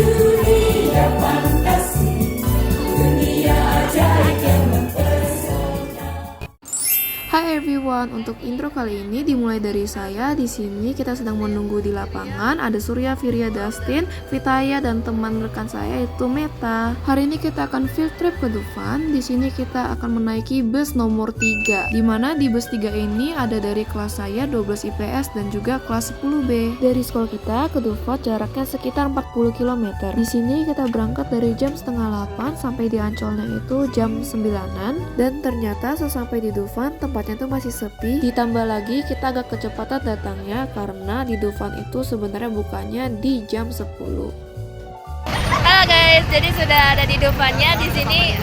Dunia fantasi, dunia ajaib yang mempesona. Hai everyone, untuk intro kali ini dimulai dari saya. Di sini kita sedang menunggu di lapangan. Ada Surya, Virya, Dustin, Vitaya, dan teman rekan saya itu Meta. Hari ini kita akan field trip ke Dufan. Di sini kita akan menaiki bus nomor 3. Dimana di bus 3 ini ada dari kelas saya 12 IPS dan juga kelas 10B. Dari sekolah kita ke Dufan jaraknya sekitar 40 km. Di sini kita berangkat dari jam setengah 8 sampai di Ancolnya itu jam 9-an. Dan ternyata sesampai di Dufan tempatnya itu masih sepi, ditambah lagi kita agak kecepatan datangnya karena di Dufan itu sebenarnya bukanya di jam 10. Halo guys, jadi sudah ada di Dufannya. Di sini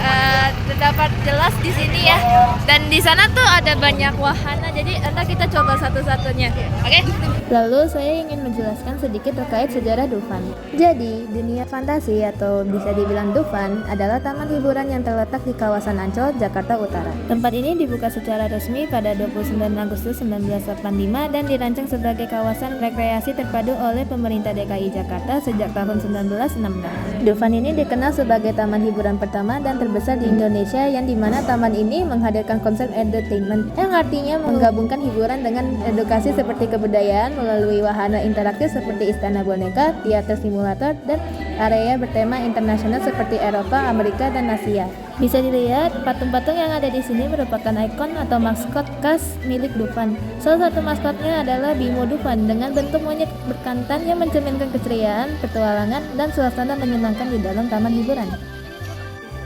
terdapat jelas di sini ya. Dan di sana tuh ada banyak wahana. Jadi entah kita coba satu-satunya. Oke? Lalu saya ingin menjelaskan sedikit terkait sejarah Dufan. Jadi, dunia fantasi atau bisa dibilang Dufan adalah taman hiburan yang terletak di kawasan Ancol, Jakarta Utara. Tempat ini dibuka secara resmi pada 29 Agustus 1985 dan dirancang sebagai kawasan rekreasi terpadu oleh pemerintah DKI Jakarta sejak tahun 1966. Dufan ini dikenal sebagai taman hiburan pertama dan terbesar di Indonesia yang dimana taman ini menghadirkan konsep entertainment yang artinya menggabungkan hiburan dengan edukasi seperti kebudayaan melalui wahana interaktif seperti istana boneka, teater simulator, dan area bertema internasional seperti Eropa, Amerika, dan Asia. Bisa dilihat, patung-patung yang ada di sini merupakan ikon atau maskot khas milik Dufan. Salah satu maskotnya adalah Bimo Dufan dengan bentuk monyet berkantan yang mencerminkan keceriaan, petualangan, dan suasana menyenangkan di dalam taman hiburan.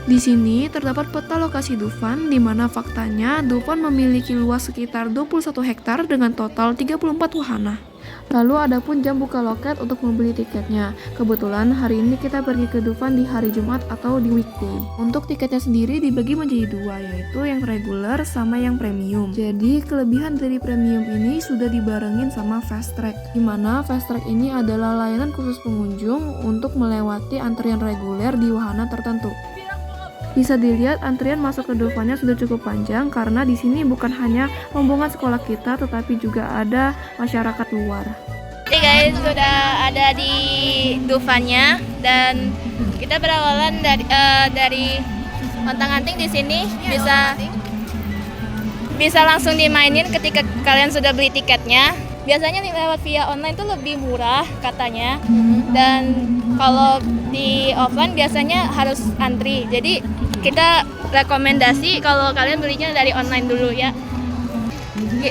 Di sini terdapat peta lokasi Dufan, di mana faktanya Dufan memiliki luas sekitar 21 hektar dengan total 34 wahana. Lalu ada pun jam buka loket untuk membeli tiketnya. Kebetulan hari ini kita pergi ke Dufan di hari Jumat atau di weekday. Untuk tiketnya sendiri dibagi menjadi dua, yaitu yang reguler sama yang premium. Jadi kelebihan dari premium ini sudah dibarengin sama fast track, di mana fast track ini adalah layanan khusus pengunjung untuk melewati antrian reguler di wahana tertentu. Bisa dilihat antrian masuk ke Dufannya sudah cukup panjang karena di sini bukan hanya rombongan sekolah kita tetapi juga ada masyarakat luar. Oke guys, sudah ada di Dufannya dan kita berawalan dari ontang-anting di sini bisa langsung dimainin ketika kalian sudah beli tiketnya. Biasanya lewat via online tuh lebih murah katanya. Dan kalau di offline biasanya harus antri. Jadi kita rekomendasi kalau kalian belinya dari online dulu ya. Nanti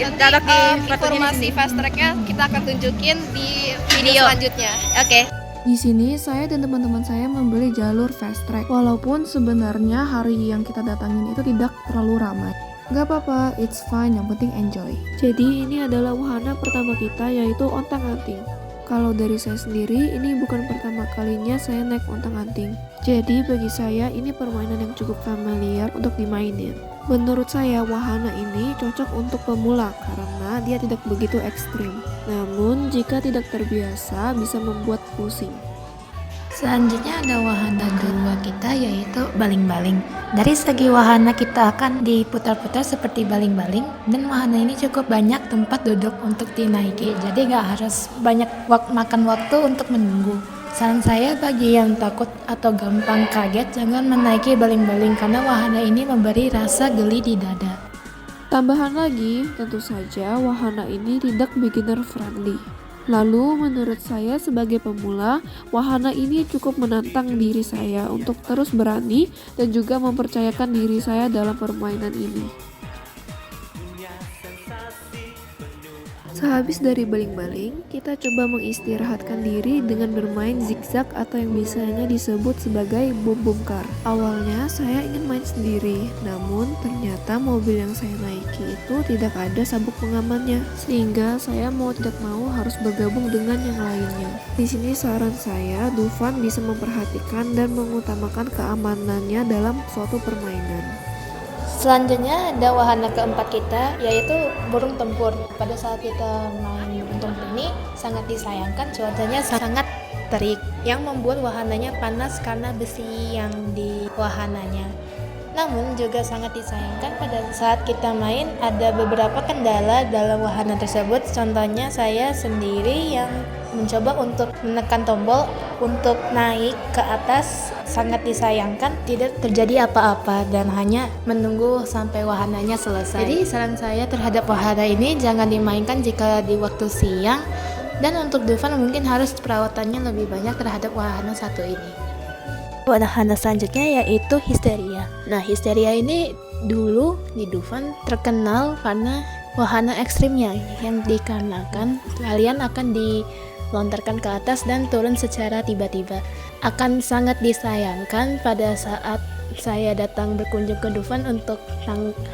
informasi fast tracknya kita akan tunjukin di video selanjutnya. Oke. Di sini saya dan teman-teman saya membeli jalur fast track. Walaupun sebenarnya hari yang kita datangin itu tidak terlalu ramai. Gak apa-apa, it's fine, yang penting enjoy. Jadi ini adalah wahana pertama kita yaitu ontang-anting. Kalau dari saya sendiri, ini bukan pertama kalinya saya naik ontang-anting. Jadi bagi saya ini permainan yang cukup familiar untuk dimainin. Menurut saya wahana ini cocok untuk pemula karena dia tidak begitu ekstrim. Namun jika tidak terbiasa bisa membuat pusing. Selanjutnya ada wahana kedua kita yaitu baling-baling. Dari segi wahana kita akan diputar-putar seperti baling-baling dan wahana ini cukup banyak tempat duduk untuk dinaiki. Jadi gak harus banyak makan waktu untuk menunggu. Saran saya bagi yang takut atau gampang kaget jangan menaiki baling-baling karena wahana ini memberi rasa geli di dada. Tambahan lagi, tentu saja wahana ini tidak beginner friendly. Lalu menurut saya sebagai pemula, wahana ini cukup menantang diri saya untuk terus berani dan juga mempercayakan diri saya dalam permainan ini. Sehabis dari baling-baling, kita coba mengistirahatkan diri dengan bermain zigzag atau yang biasanya disebut sebagai bom-bom car. Awalnya saya ingin main sendiri, namun ternyata mobil yang saya naiki itu tidak ada sabuk pengamannya, sehingga saya mau tidak mau harus bergabung dengan yang lainnya. Di sini saran saya, Dufan bisa memperhatikan dan mengutamakan keamanannya dalam suatu permainan. Selanjutnya ada wahana keempat kita yaitu burung tempur. Pada saat kita main burung tempur ini sangat disayangkan cuacanya sangat terik yang membuat wahananya panas karena besi yang di wahananya. Namun juga sangat disayangkan pada saat kita main ada beberapa kendala dalam wahana tersebut. Contohnya saya sendiri yang mencoba untuk menekan tombol untuk naik ke atas, sangat disayangkan tidak terjadi apa-apa dan hanya menunggu sampai wahananya selesai. Jadi saran saya terhadap wahana ini jangan dimainkan jika di waktu siang, dan untuk Dufan mungkin harus perawatannya lebih banyak terhadap wahana satu ini. Wahana selanjutnya yaitu Histeria. Nah, Histeria ini dulu di Dufan terkenal karena wahana ekstrimnya yang dikarenakan kalian akan dilontarkan ke atas dan turun secara tiba-tiba. Akan sangat disayangkan pada saat saya datang berkunjung ke Dufan untuk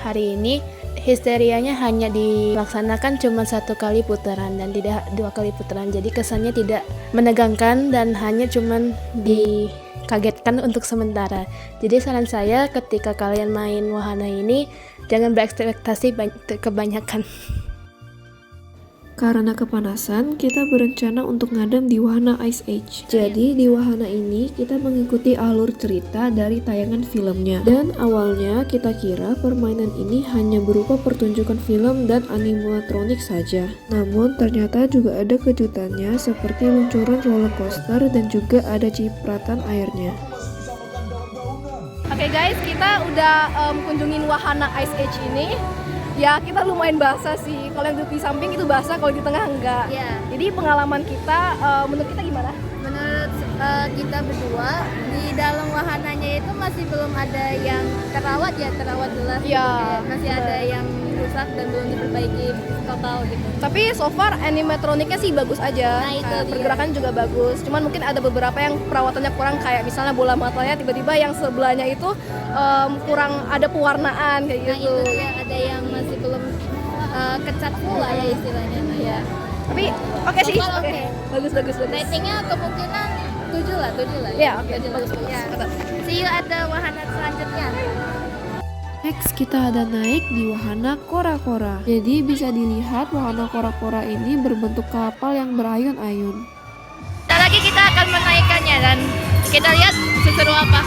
hari ini, Histerianya hanya dilaksanakan cuma 1 kali putaran dan tidak 2 kali putaran. Jadi kesannya tidak menegangkan dan hanya cuman dikagetkan untuk sementara. Jadi saran saya ketika kalian main wahana ini jangan berekspektasi kebanyakan. Karena kepanasan, kita berencana untuk ngadem di wahana Ice Age. Jadi di wahana ini kita mengikuti alur cerita dari tayangan filmnya. Dan awalnya kita kira permainan ini hanya berupa pertunjukan film dan animatronik saja. Namun ternyata juga ada kejutannya seperti luncuran roller coaster dan juga ada cipratan airnya. Oke guys, kita udah kunjungin wahana Ice Age ini. Ya kita lumayan basah sih, kalau yang di samping itu basah, kalau di tengah enggak. Ya. Jadi pengalaman kita, menurut kita gimana? Menurut kita berdua di dalam wahananya itu masih belum ada yang terawat jelas. Ya, Masih ada yang rusak dan belum diperbaiki total gitu. Tapi so far animatroniknya sih bagus aja. Nah, itu dia. Pergerakan juga bagus. Cuman mungkin ada beberapa yang perawatannya kurang, kayak misalnya bola matanya tiba-tiba yang sebelahnya itu kurang ada pewarnaan kayak Nah gitu. itu ya, ada yang masih belum kecat pula ya istilahnya. Nah, ya. Tapi oke sih. So far oke. Bagus. Ratingnya kemungkinan 7 lah. Ya, oke. 7 lah. Bagus. Ya. Mantap. See you at the wahana selanjutnya. Next kita ada naik di wahana kora-kora. Jadi bisa dilihat wahana kora-kora ini berbentuk kapal yang berayun-ayun. Sebentar lagi kita akan menaikkannya dan kita lihat seseru apa.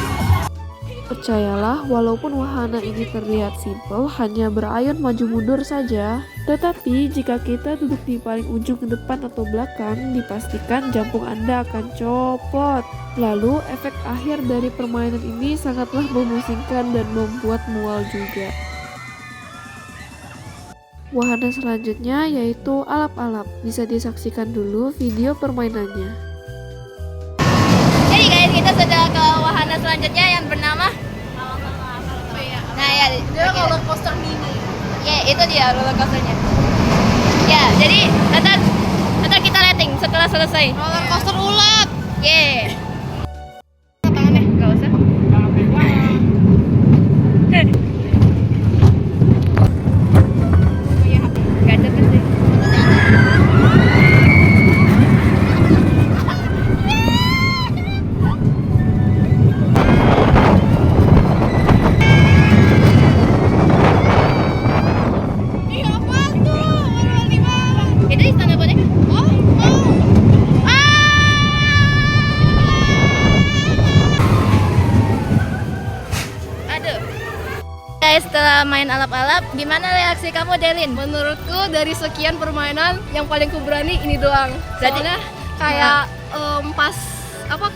Percayalah, walaupun wahana ini terlihat simpel, hanya berayun maju mundur saja, tetapi jika kita duduk di paling ujung ke depan atau belakang, dipastikan jantung Anda akan copot. Lalu, efek akhir dari permainan ini sangatlah memusingkan dan membuat mual juga. Wahana selanjutnya yaitu alap-alap. Bisa disaksikan dulu video permainannya. Jadi guys, kita sudah ke wahana selanjutnya yang bernama Dia roller coaster mini. ya itu dia roller coasternya. Ya, jadi nanti kita rating setelah selesai. Roller coaster ulat. Yeah. Tangannya nggak usah. Nggak deket sih. Itu istana boneka. Aduh. Guys, setelah main alap-alap, gimana reaksi kamu, Delin? Menurutku dari sekian permainan yang paling kuberani ini doang. Berarti- Soalnya kayak pas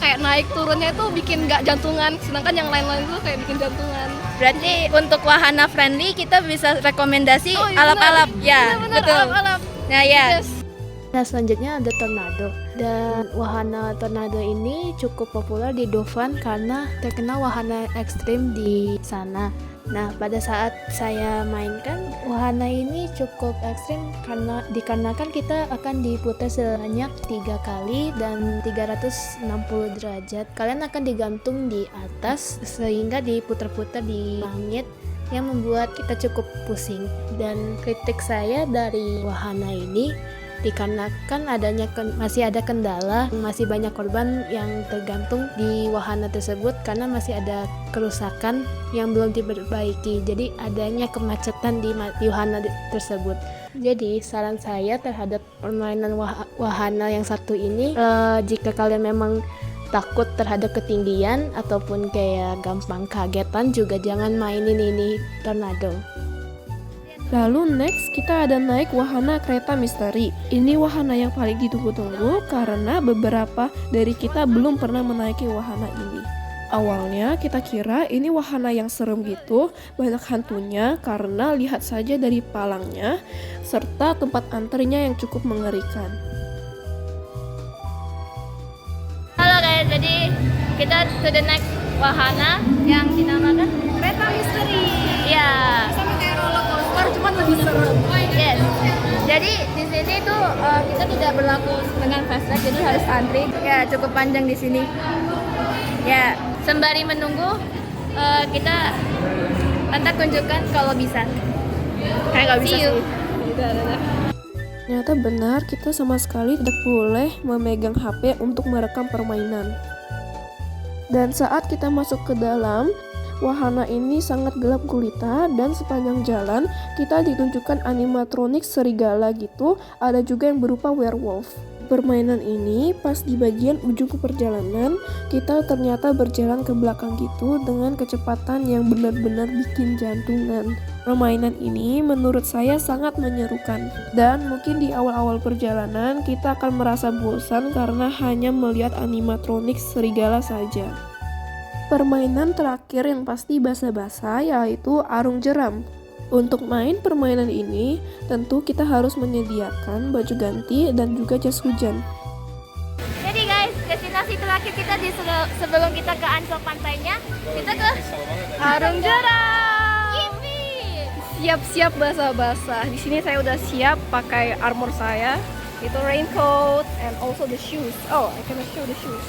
kayak naik turunnya itu bikin nggak jantungan, sedangkan yang lain-lain itu kayak bikin jantungan. Berarti untuk wahana friendly kita bisa rekomendasi Oh, iya, alap-alap. benar. Ya, Benar-benar betul. alap-alap. Nah, ya. Yes. Nah selanjutnya ada tornado, dan wahana tornado ini cukup populer di Dufan karena terkenal wahana ekstrim di sana. Nah pada saat saya mainkan wahana ini cukup ekstrim karena dikarenakan kita akan diputar sebanyak 3 kali dan 360 derajat. Kalian akan digantung di atas sehingga diputar-putar di langit yang membuat kita cukup pusing. Dan kritik saya dari wahana ini dikarenakan masih ada kendala, masih banyak korban yang tergantung di wahana tersebut karena masih ada kerusakan yang belum diperbaiki. Jadi adanya kemacetan di wahana tersebut. Jadi saran saya terhadap permainan wahana yang satu ini, jika kalian memang takut terhadap ketinggian ataupun kayak gampang kagetan juga jangan mainin ini tornado. Lalu next kita ada naik wahana kereta misteri. Ini wahana yang paling ditunggu-tunggu karena beberapa dari kita belum pernah menaiki wahana ini. Awalnya kita kira ini wahana yang serem gitu, banyak hantunya karena lihat saja dari palangnya serta tempat antrinya yang cukup mengerikan. Halo guys, jadi kita sudah naik wahana yang dinamakan Kereta misteri. ya. Sama kayak roller coaster, cuman lebih seru. Yes. Jadi di sini tuh kita tidak berlaku dengan fast track, jadi harus antri. Ya, cukup panjang di sini. Ya, sembari menunggu kita Tante tunjukkan kalau bisa. Kayak nggak bisa See you. sih. Ternyata benar kita sama sekali tidak boleh memegang HP untuk merekam permainan. Dan saat kita masuk ke dalam, wahana ini sangat gelap gulita dan sepanjang jalan kita ditunjukkan animatronik serigala gitu, ada juga yang berupa werewolf. Permainan ini pas di bagian ujung perjalanan, kita ternyata berjalan ke belakang gitu dengan kecepatan yang benar-benar bikin jantungan. Permainan ini menurut saya sangat menyerukan. Dan mungkin di awal-awal perjalanan kita akan merasa bosan karena hanya melihat animatronik serigala saja. Permainan terakhir yang pasti basa-basa yaitu arung jeram. Untuk main permainan ini, tentu kita harus menyediakan baju ganti dan juga jas hujan. Jadi guys, destinasi terakhir kita sebelum kita ke Ancol pantainya, kita ke Arung jeram. Yippee! Siap-siap basah-basah. Di sini saya udah siap pakai armor saya. Itu raincoat and also the shoes. Oh, I can show the shoes.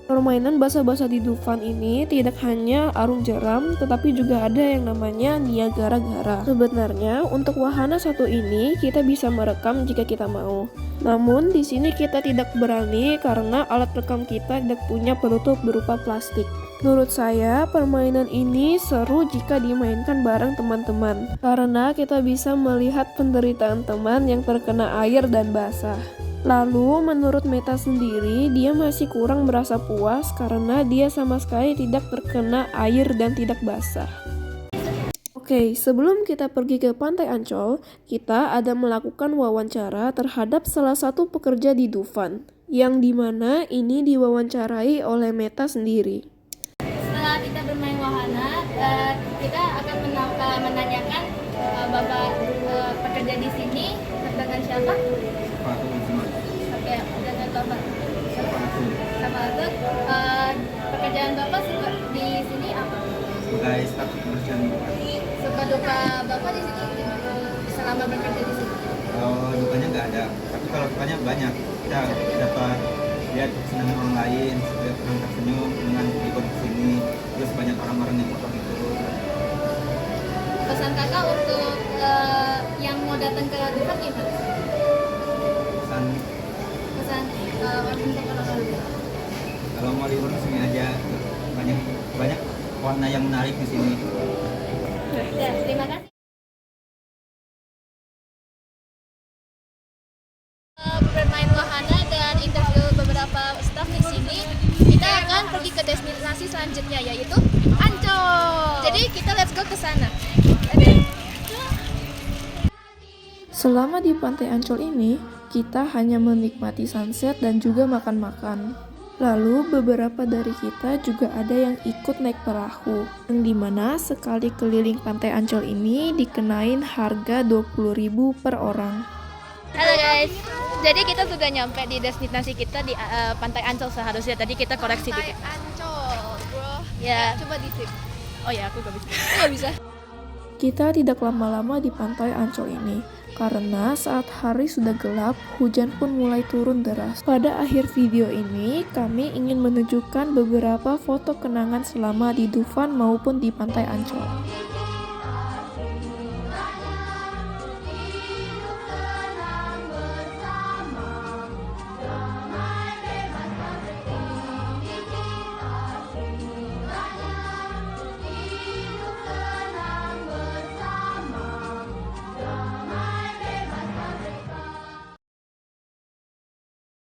Permainan basa-basa di Dufan ini tidak hanya arung jeram, tetapi juga ada yang namanya Niagara-gara. Sebenarnya untuk wahana satu ini kita bisa merekam jika kita mau. Namun di sini kita tidak berani karena alat rekam kita tidak punya penutup berupa plastik. Menurut saya permainan ini seru jika dimainkan bareng teman-teman, karena kita bisa melihat penderitaan teman yang terkena air dan basah. Lalu menurut Meta sendiri, dia masih kurang merasa puas karena dia sama sekali tidak terkena air dan tidak basah. Oke, sebelum kita pergi ke Pantai Ancol, kita ada melakukan wawancara terhadap salah satu pekerja di Dufan, yang dimana ini diwawancarai oleh Meta sendiri. Setelah kita bermain wahana, kita akan menanyakan Bapak pekerja di sini dengan siapa? Oke, dengan Bapak sama Atuk. Pekerjaan Bapak di sini apa? Sebagai staf kebersihan. Suka duka Bapak di sini selama bekerja di sini? Kalau dukanya nggak ada, tapi kalau sukanya banyak. Kita dapat lihat kesenangan orang lain, lihat orang tersenyum dengan ikut kesini, terus banyak orang-orang yang foto gitu. Pesan kakak untuk yang mau datang ke Dufan gimana? Pesan untuk orang-orang. Kalau mau libur di sini aja, banyak warna yang menarik di sini. Ya, terima kasih. Bermain wahana dan interview beberapa staf di sini, kita akan pergi ke destinasi selanjutnya yaitu Ancol. Jadi kita let's go ke sana. Selama di Pantai Ancol ini, kita hanya menikmati sunset dan juga makan-makan. Lalu beberapa dari kita juga ada yang ikut naik perahu, yang dimana sekali keliling Pantai Ancol ini dikenain harga 20.000 per orang. Halo guys, jadi kita sudah nyampe di destinasi kita di Pantai Ancol seharusnya. Tadi kita koreksi dikit. Ancol, bro. Ya. Coba di tip. Oh ya, aku gak bisa. Nggak bisa. Kita tidak lama-lama di Pantai Ancol ini, karena saat hari sudah gelap, hujan pun mulai turun deras. Pada akhir video ini, kami ingin menunjukkan beberapa foto kenangan selama di Dufan maupun di Pantai Ancol.